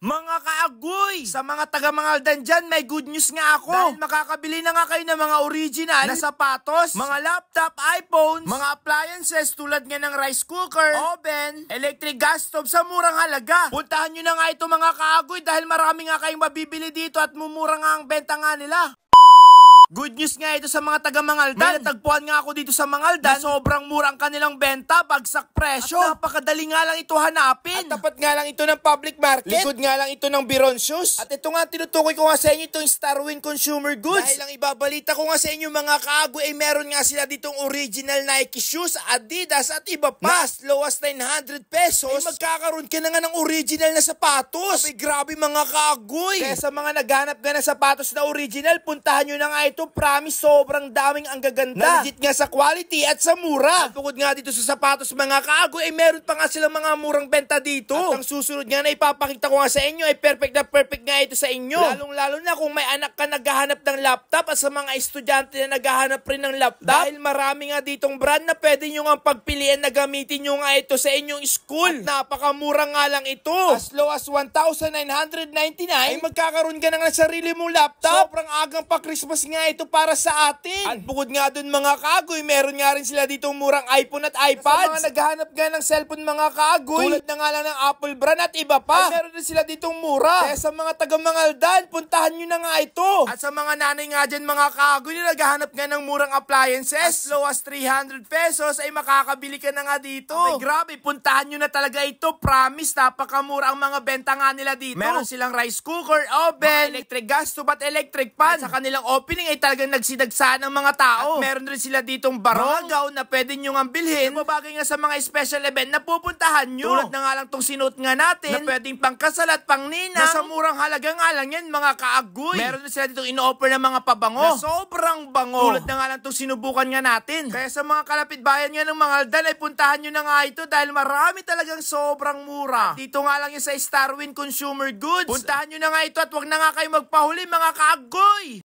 Mga kaagoy, sa mga taga-Mangaldan dyan, may good news nga ako. Dahil makakabili na nga kayo ng mga original na sapatos, mga laptop, iPhones, mga appliances tulad nga ng rice cooker, oven, electric gas stove sa murang halaga. Puntahan nyo na nga ito mga kaagoy dahil marami nga kayong mabibili dito at mumura nga ang benta nga nila. Good news nga ito sa mga taga-Mangaldan. May natagpuan nga ako dito sa Mangaldan na sobrang mura ang kanilang benta, bagsak presyo. At napakadali nga lang ito hanapin. At tapat nga lang ito ng public market. Likod nga lang ito ng Biron Shoes. At ito nga tinutukoy ko nga sa inyo itong Starwin Consumer Goods. Dahil ang ibabalita ko nga sa inyo mga kaagoy ay meron nga sila ditong original Nike shoes, Adidas at iba pa. Na as low as 900 pesos ay magkakaroon ka na nga ng original na sapatos. Ay grabe mga kaagoy. Kaya sa mga naghanap nga ng sapatos na original, puntahan nyo na nga ito. Promise, sobrang daming ang gaganda. Legit nga sa quality at sa mura. At bukod nga dito sa sapatos mga kaagoy, ay meron pa nga silang mga murang benta dito. At ang susunod nga na ipapakita ko nga sa inyo ay perfect na perfect nga ito sa inyo. Lalong-lalo na kung may anak ka naghahanap ng laptop at sa mga estudyante na naghahanap rin ng laptop. Dahil marami nga ditong brand na pwede nyo nga pagpilian na gamitin nyo nga ito sa inyong school. At napakamura nga lang ito. As low as 1,999 ay magkakaroon ka na ng sarili mong laptop. Sobrang agang pa Christmas nga ito para sa atin. At bukod nga dun mga kaagoy, meron nga rin sila ditong murang iPhone at iPads. Sa mga naghahanap nga ng cellphone mga kaagoy, tulad na nga lang ng Apple brand at iba pa, ay meron din sila ditong mura. Kaya sa mga taga-Mangaldan, puntahan nyo na nga ito. At sa mga nanay nga dyan mga kaagoy na naghahanap nga ng murang appliances, as low as 300 pesos, ay makakabili ka na nga dito. Ay grabe, puntahan nyo na talaga ito. Promise, napakamura ang mga benta nga nila dito. Meron silang rice cooker, oven, electric gas stove at electric pan. At sa kanilang opening ay talagang nagsidagsaan ng mga tao. At meron rin sila ditong barong, mga gown na pwede nyo nga bilhin. Mabagay nga sa mga special event na pupuntahan nyo. Tulad na nga lang tong sinuot nga natin na pwedeng pangkasal at pangninang. Na sa murang halaga nga lang yan mga kaagoy. Meron din sila ditong ino-offer ng mga pabango na sobrang bango. Tulad na nga lang tong sinubukan nga natin. Kaya sa mga kalapit bayan nga ng Mangaldan ay puntahan nyo na nga ito dahil marami talagang sobrang mura. At dito nga lang yung sa Starwin Consumer Goods. Puntahan nyo na nga ito at wag na nga kayo magpahuli mga kaagoy.